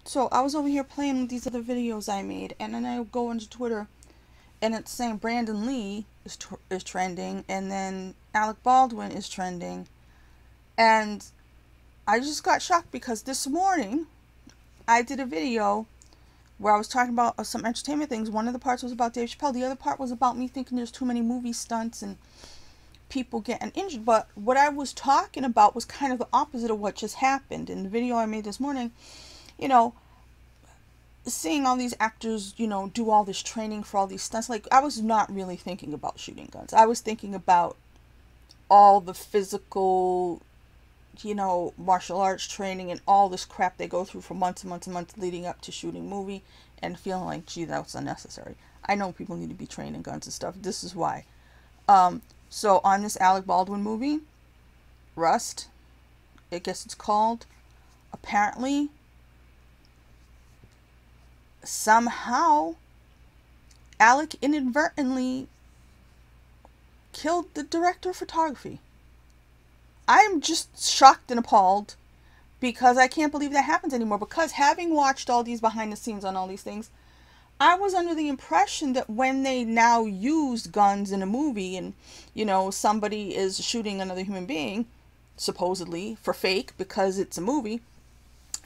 So I was over here playing with these other videos I made, and then I go into Twitter, and it's saying Brandon Lee is trending, and then Alec Baldwin is trending, and I just got shocked because this morning I did a video where I was talking about some entertainment things. One of the parts was about Dave Chappelle. The other part was about me thinking there's too many movie stunts and people getting injured. But what I was talking about was kind of the opposite of what just happened. In the video I made this morning, you know, seeing all these actors, do all this training for all these stunts, like, I was not really thinking about shooting guns. I was thinking about all the physical, martial arts training and all this crap they go through for months and months and months leading up to shooting a movie, and feeling like, gee, that was unnecessary. I know people need to be trained in guns and stuff. This is why. So on this Alec Baldwin movie, Rust, I guess it's called, apparently, somehow, Alec inadvertently killed the director of photography. I'm just shocked and appalled because I can't believe that happens anymore. Because having watched all these behind the scenes on all these things, I was under the impression that when they now used guns in a movie and, somebody is shooting another human being, supposedly for fake because it's a movie,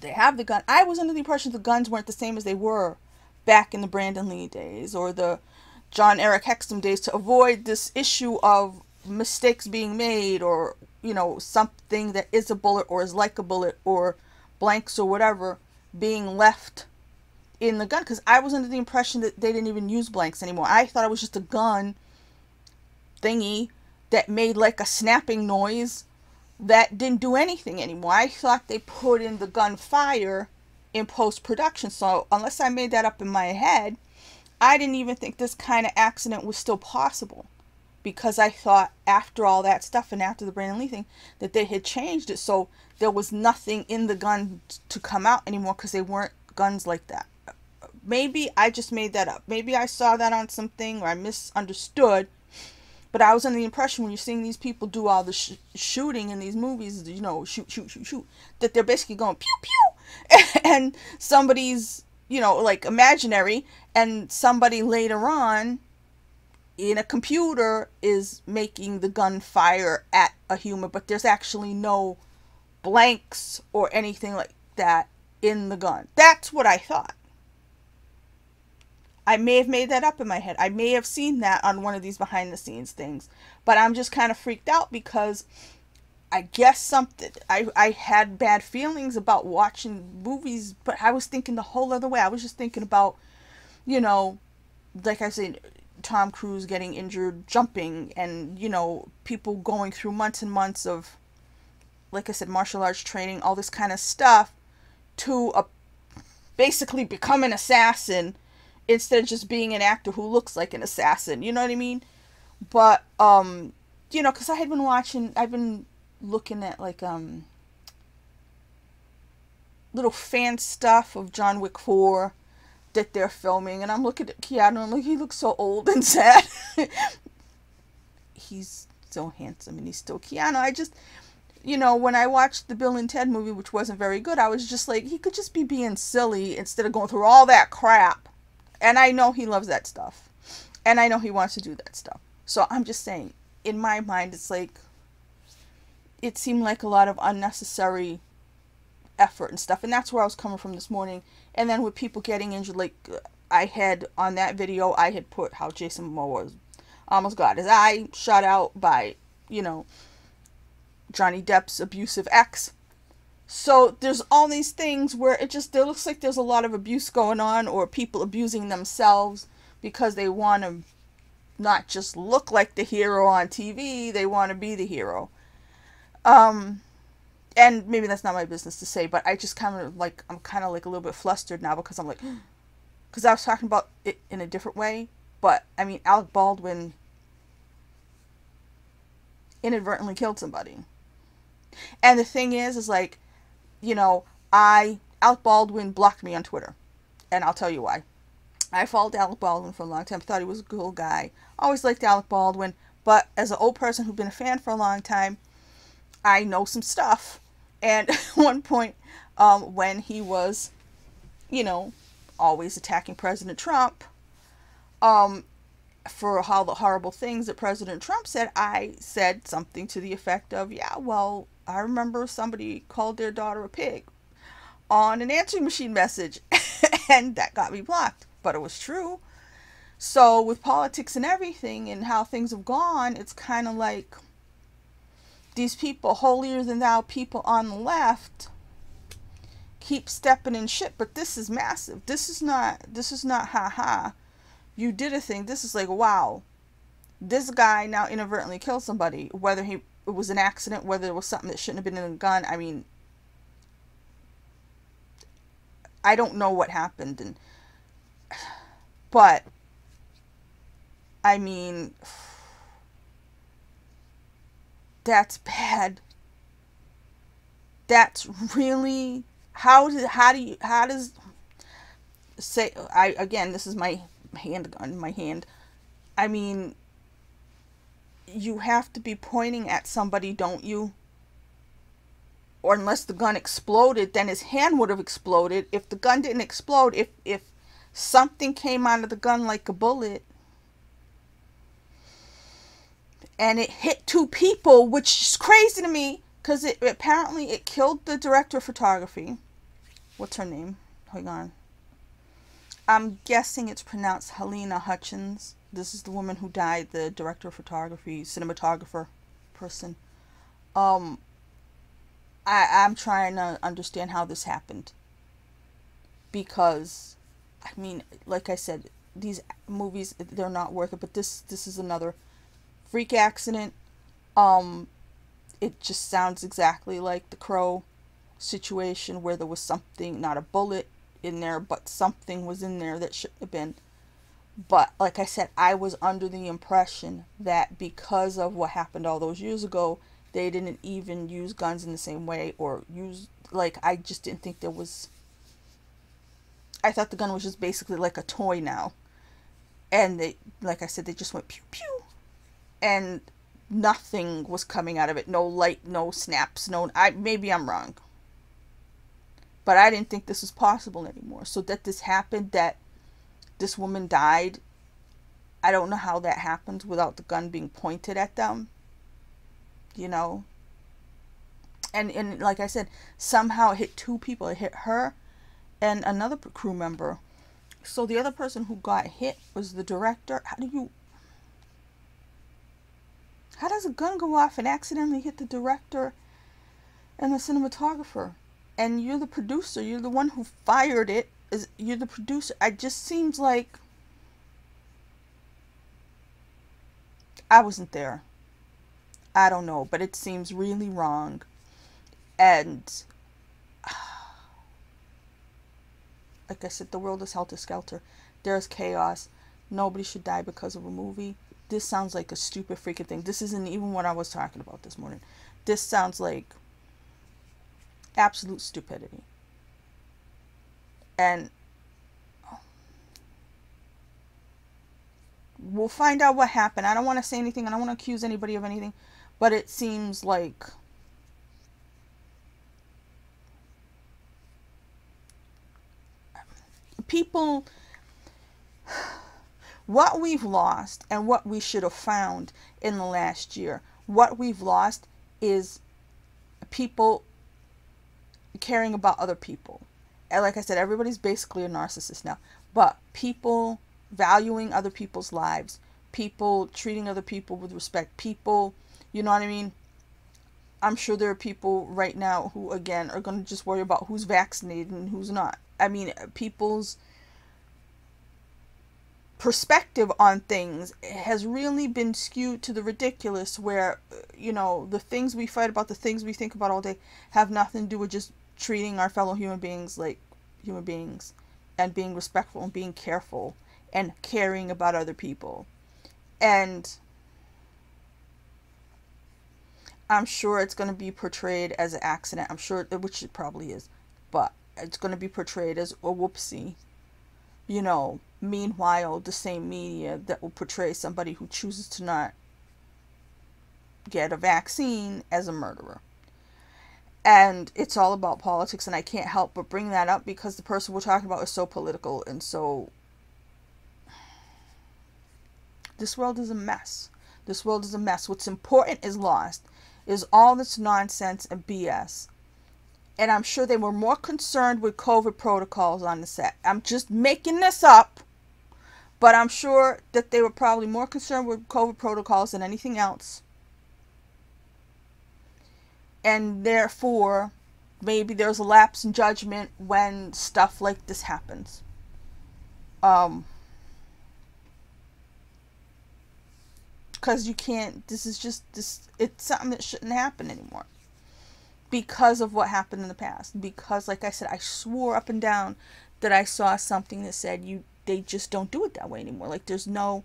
they have the gun. I was under the impression the guns weren't the same as they were back in the Brandon Lee days or the John Eric Hexum days, to avoid this issue of mistakes being made, or something that is a bullet or is like a bullet or blanks or whatever being left in the gun. Because I was under the impression that they didn't even use blanks anymore. I thought it was just a gun thingy that made like a snapping noise that didn't do anything anymore. I thought they put in the gunfire in post-production. So unless I made that up in my head, I didn't even think this kind of accident was still possible, because I thought after all that stuff and after the Brandon Lee thing that they had changed it so there was nothing in the gun to come out anymore, because they weren't guns like that. Maybe I just made that up. Maybe I saw that on something or I misunderstood. But I was under the impression when you're seeing these people do all the shooting in these movies, shoot, that they're basically going pew pew, and somebody's, like imaginary, and somebody later on in a computer is making the gun fire at a human, but there's actually no blanks or anything like that in the gun. That's what I thought. I may have made that up in my head. I may have seen that on one of these behind the scenes things. But I'm just kind of freaked out because I guess I had bad feelings about watching movies, but I was thinking the whole other way. I was just thinking about, like I said, Tom Cruise getting injured jumping, and, people going through months and months of, like I said, martial arts training, all this kind of stuff to basically become an assassin, instead of just being an actor who looks like an assassin. You know what I mean? But, because I've been looking at, like, little fan stuff of John Wick 4 that they're filming. And I'm looking at Keanu, and I'm like, he looks so old and sad. He's so handsome, and he's still Keanu. I just, when I watched the Bill and Ted movie, which wasn't very good, I was just like, he could just be being silly instead of going through all that crap. And I know he loves that stuff. And I know he wants to do that stuff. So I'm just saying, in my mind, it's like, it seemed like a lot of unnecessary effort and stuff. And that's where I was coming from this morning. And then with people getting injured, like, I had, on that video, I had put how Jason Momoa almost got his eye shot out by, Johnny Depp's abusive ex. So there's all these things where it looks like there's a lot of abuse going on, or people abusing themselves because they want to not just look like the hero on TV, they want to be the hero. And maybe that's not my business to say, but I just I'm kind of like a little bit flustered now, because I'm like, because I was talking about it in a different way, but I mean, Alec Baldwin inadvertently killed somebody. And the thing is like, Alec Baldwin blocked me on Twitter. And I'll tell you why. I followed Alec Baldwin for a long time. Thought he was a cool guy. Always liked Alec Baldwin. But as an old person who's been a fan for a long time, I know some stuff. And at one point, when he was you know, always attacking President Trump, um, for all the horrible things that President Trump said, I said something to the effect of, yeah, well, I remember somebody called their daughter a pig on an answering machine message, and that got me blocked. But it was true. So with politics and everything and how things have gone, it's kind of like these people, holier than thou people on the left, keep stepping in shit. But this is massive. This is not haha, you did a thing. This is like, wow, this guy now inadvertently killed somebody, whether it was an accident, whether it was something that shouldn't have been in a gun. I mean, I don't know what happened, but I mean, that's bad. That's really, how does say, I, again, this is my handgun, my hand. I mean, you have to be pointing at somebody, don't you? Or unless the gun exploded, then his hand would have exploded. If the gun didn't explode, if something came out of the gun like a bullet, and it hit two people, which is crazy to me, because it apparently it killed the director of photography. What's her name? Hang on. I'm guessing it's pronounced Helena Hutchins. This is the woman who died, the director of photography, cinematographer person. I'm trying to understand how this happened. Because, I mean, like I said, these movies, they're not worth it. But this is another freak accident. It just sounds exactly like the Crow situation, where there was something, not a bullet in there, but something was in there that shouldn't have been. But like I said, I was under the impression that because of what happened all those years ago, they didn't even use guns in the same way, or use, like, I just didn't think there was, I thought the gun was just basically like a toy now. And they, like I said, they just went pew pew, and nothing was coming out of it. No light, no snaps, no, maybe I'm wrong. But I didn't think this was possible anymore. So that this happened, that this woman died, I don't know how that happened without the gun being pointed at them. You know? And like I said, somehow it hit two people. It hit her and another crew member. So the other person who got hit was the director. How does a gun go off and accidentally hit the director and the cinematographer? And you're the producer. You're the one who fired it. You're the producer. It just seems like I wasn't there. I don't know, but it seems really wrong. And like I said, the world is helter-skelter. There's chaos. Nobody should die because of a movie. This sounds like a stupid freaking thing. This isn't even what I was talking about this morning. This sounds like absolute stupidity. And we'll find out what happened. I don't want to say anything. I don't want to accuse anybody of anything. But it seems like people, what we've lost and what we should have found in the last year, what we've lost is people caring about other people. And like I said, everybody's basically a narcissist now. But people valuing other people's lives, people treating other people with respect, people, you know what I mean? I'm sure there are people right now who, again, are going to just worry about who's vaccinated and who's not. I mean, people's perspective on things has really been skewed to the ridiculous, where, you know, the things we fight about, the things we think about all day have nothing to do with just treating our fellow human beings like human beings, and being respectful and being careful and caring about other people. And I'm sure it's going to be portrayed as an accident. I'm sure, which it probably is, but it's going to be portrayed as a whoopsie. You know, meanwhile, the same media that will portray somebody who chooses to not get a vaccine as a murderer. And it's all about politics, and I can't help but bring that up because the person we're talking about is so political, and so this world is a mess. This world is a mess. What's important is lost, is all this nonsense and BS. And I'm sure they were more concerned with COVID protocols on the set. I'm just making this up, but I'm sure that they were probably more concerned with COVID protocols than anything else. And therefore, maybe there's a lapse in judgment when stuff like this happens. Because you can't, this is just, it's something that shouldn't happen anymore. Because of what happened in the past. Because, like I said, I swore up and down that I saw something that said they just don't do it that way anymore. Like, there's no,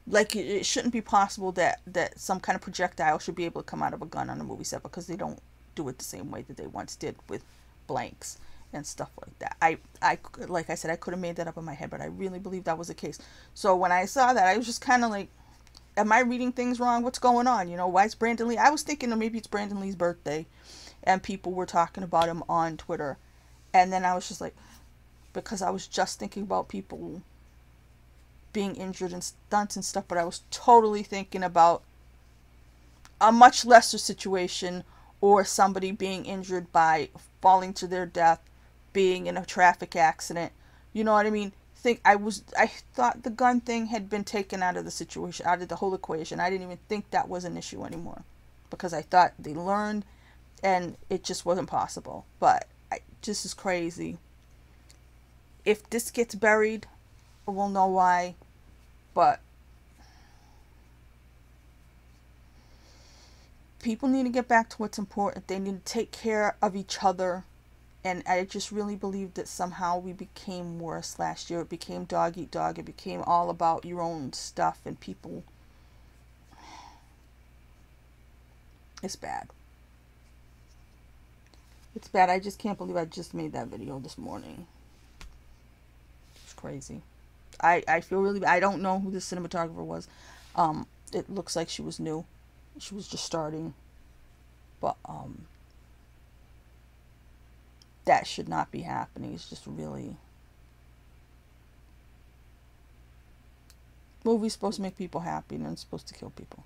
like, it shouldn't be possible that some kind of projectile should be able to come out of a gun on a movie set, because they don't do it the same way that they once did with blanks and stuff like that. I like I said, I could have made that up in my head, but I really believe that was the case. So when I saw that, I was just kind of like, am I reading things wrong? What's going on? You know, why is Brandon Lee? I was thinking maybe it's Brandon Lee's birthday, and people were talking about him on Twitter. And then I was just like, because I was just thinking about people being injured in stunts and stuff, but I was totally thinking about a much lesser situation, or somebody being injured by falling to their death, being in a traffic accident. You know what I mean? I thought the gun thing had been taken out of the situation, out of the whole equation. I didn't even think that was an issue anymore, because I thought they learned and it just wasn't possible. But this is crazy. If this gets buried, we'll know why. But people need to get back to what's important. They need to take care of each other. And I just really believe that somehow we became worse last year. It became dog eat dog. It became all about your own stuff, and people. It's bad. It's bad. I just can't believe I just made that video this morning. It's crazy. I feel really bad. I don't know who the cinematographer was. It looks like she was new. She was just starting. But that should not be happening. It's just really, movies supposed to make people happy, and it's supposed to kill people.